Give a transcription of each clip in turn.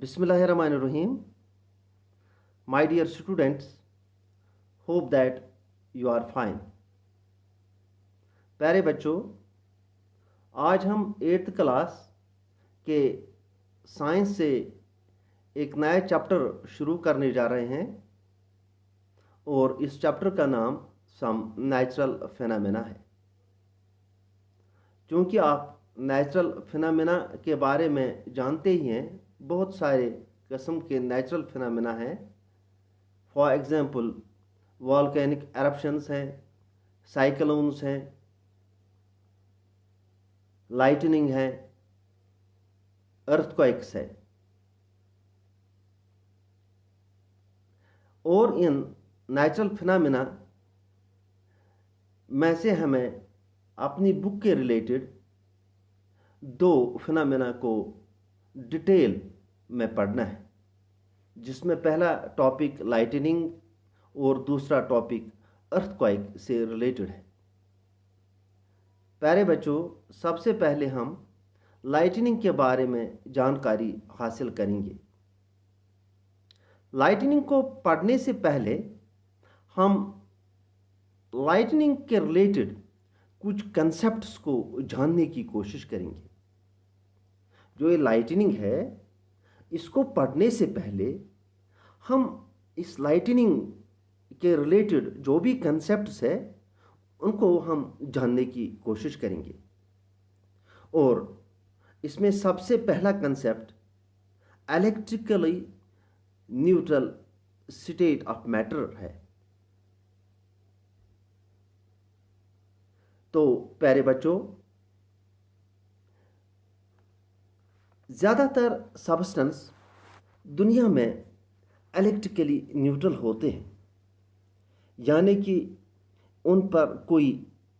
Bismillahirrahmanirrahim. My dear students, hope that you are fine. प्यारे बच्चों, आज हम 8th क्लास के साइंस से एक नया चैप्टर शुरू करने जा रहे हैं और इस चैप्टर का नाम सम नेचुरल फिनोमेना है। क्योंकि आप नेचुरल फिनोमेना के बारे में जानते ही हैं, बहुत सारे किस्म के नेचुरल फिनोमेना हैं। फॉर एग्जांपल वॉल्केनिक एरप्शंस हैं, साइक्लोन्स हैं, लाइटनिंग है, अर्थक्वेक्स है। और इन नेचुरल फिनोमेना में से हमें अपनी बुक के रिलेटेड 2 फिनोमेना को डिटेल में पढ़ना है, जिसमें पहला टॉपिक लाइटनिंग और दूसरा टॉपिक अर्थक्वेक से रिलेटेड है। प्यारे बच्चों, सबसे पहले हम लाइटनिंग के बारे में जानकारी हासिल करेंगे। लाइटनिंग को पढ़ने से पहले हम लाइटनिंग के रिलेटेड कुछ कंसेप्ट्स को जानने की कोशिश करेंगे। जो ये लाइटनिंग है, इसको पढ़ने से पहले हम इस लाइटनिंग के रिलेटेड जो भी कंसेप्ट्स है उनको हम जानने की कोशिश करेंगे। और इसमें सबसे पहला concept electrically neutral state of matter है। तो प्यारे बच्चों, ज़्यादातर सब्सटेंस दुनिया में इलेक्ट्रिकली न्यूट्रल होते हैं, यानी कि उन पर कोई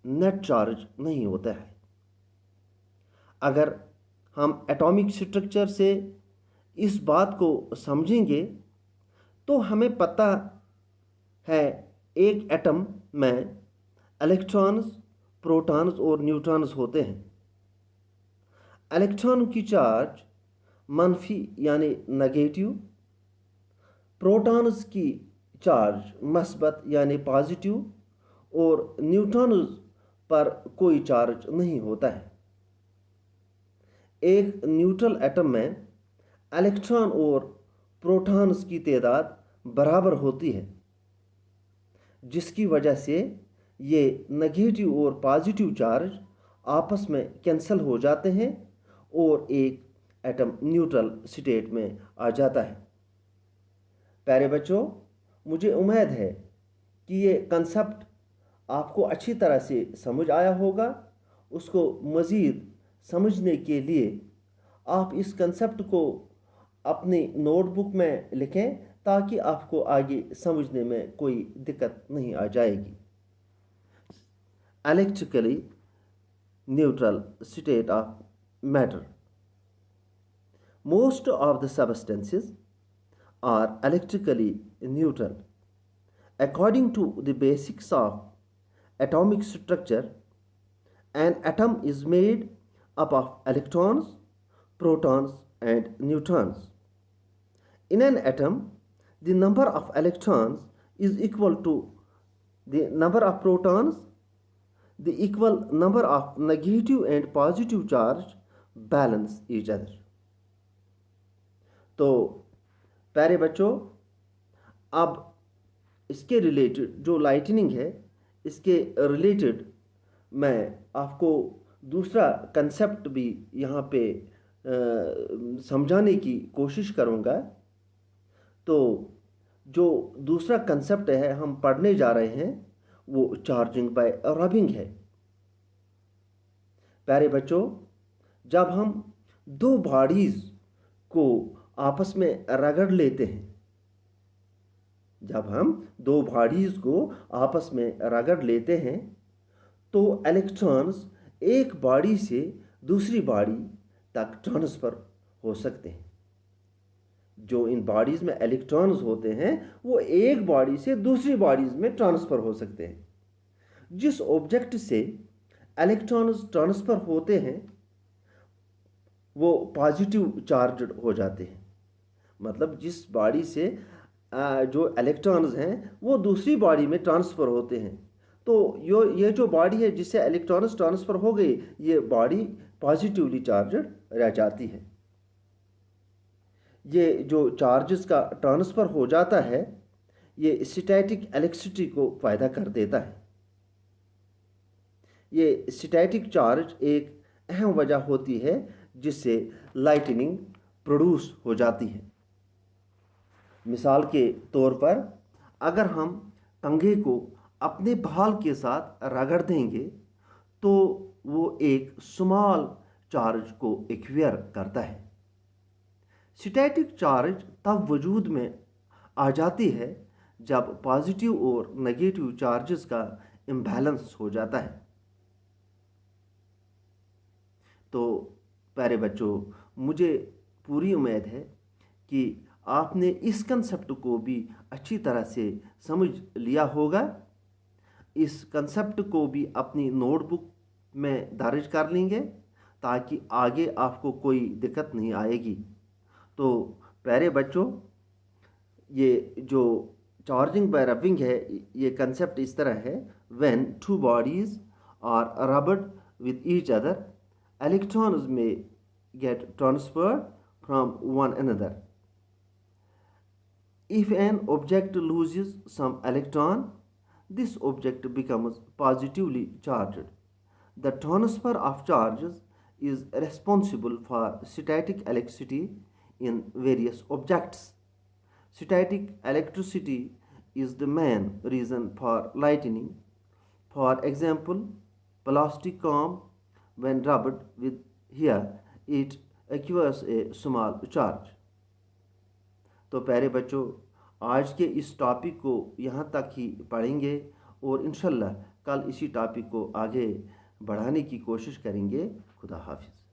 नेट चार्ज नहीं होता है। अगर हम एटॉमिक स्ट्रक्चर से इस बात को समझेंगे तो हमें पता है एक एटम में इलेक्ट्रॉन्स, प्रोटॉन्स और न्यूट्रॉन्स होते हैं। इलेक्ट्रॉन की चार्ज मनफी यानी नेगेटिव, प्रोटॉन्स की चार्ज मस्बत यानी पॉजिटिव और न्यूट्रॉन्स पर कोई चार्ज नहीं होता है। एक न्यूट्रल एटम में इलेक्ट्रॉन और प्रोटॉन्स की तादाद बराबर होती है, जिसकी वजह से ये नेगेटिव और पॉजिटिव चार्ज आपस में कैंसिल हो जाते हैं और एक एटम न्यूट्रल स्टेट में आ जाता है। प्यारे बच्चों, मुझे उम्मीद है कि ये कंसेप्ट आपको अच्छी तरह से समझ आया होगा। उसको मज़ीद समझने के लिए आप इस कंसेप्ट को अपनी नोटबुक में लिखें, ताकि आपको आगे समझने में कोई दिक्कत नहीं आ जाएगी। Electrically neutral state of matter. Most of the substances are electrically neutral. According to the basics of atomic structure, an atom is made up of electrons, protons, and neutrons. In an atom, the number of electrons is equal to the number of protons. The equal number of negative and positive charge balance each other. तो प्यारे बच्चों, अब इसके related जो lightning है, इसके related मैं आपको दूसरा कंसेप्ट भी यहाँ पे समझाने की कोशिश करूँगा। तो जो दूसरा कंसेप्ट है हम पढ़ने जा रहे हैं, वो चार्जिंग बाय रबिंग है। प्यारे बच्चों, जब हम 2 बॉडीज को आपस में रगड़ लेते हैं, तो इलेक्ट्रॉन्स एक बॉडी से दूसरी बॉडी तक ट्रांसफ़र हो सकते हैं। जो इन बॉडीज़ में इलेक्ट्रॉन्स होते हैं वो एक बॉडी से दूसरी बॉडीज़ में ट्रांसफ़र हो सकते हैं। जिस ऑब्जेक्ट से इलेक्ट्रॉन्स ट्रांसफ़र होते हैं वो पॉजिटिव चार्ज हो जाते हैं, मतलब जिस बॉडी से जो इलेक्ट्रॉन्स हैं वो दूसरी बॉडी में ट्रांसफ़र होते हैं। तो ये जो बॉडी है जिससे इलेक्ट्रॉन्स ट्रांसफ़र हो गए, ये बॉडी पॉजिटिवली चार्जड रह जाती है। ये जो चार्जेस का ट्रांसफ़र हो जाता है, ये स्टैटिक इलेक्ट्रिसिटी को पैदा कर देता है। ये स्टैटिक चार्ज एक अहम वजह होती है जिससे लाइटनिंग प्रोड्यूस हो जाती है। मिसाल के तौर पर अगर हम कंघे को अपने बाल के साथ रगड़ देंगे तो वो एक स्मॉल चार्ज को एक्वायर करता है। स्टैटिक चार्ज तब वजूद में आ जाती है जब पॉजिटिव और नेगेटिव चार्जेस का इम्बैलेंस हो जाता है। तो प्यारे बच्चों, मुझे पूरी उम्मीद है कि आपने इस कंसेप्ट को भी अच्छी तरह से समझ लिया होगा। इस कंसेप्ट को भी अपनी नोटबुक में दर्ज कर लेंगे ताकि आगे आपको कोई दिक्कत नहीं आएगी। तो प्यारे बच्चों, ये जो चार्जिंग बाय रबिंग है, ये कंसेप्ट इस तरह है: when two bodies are rubbed with each other, electrons may get transferred from one another. If an object loses some electron, this object becomes positively charged. The transfer of charges is responsible for static electricity in various objects. Static electricity is the main reason for lightning. For example, plastic comb, when rubbed with hair, it acquires a small charge. तो प्यारे बच्चों, आज के इस topic को यहाँ तक ही पढ़ेंगे और इंशाल्लाह कल इसी टॉपिक को आगे बढ़ाने की कोशिश करेंगे। खुदा हाफिज़।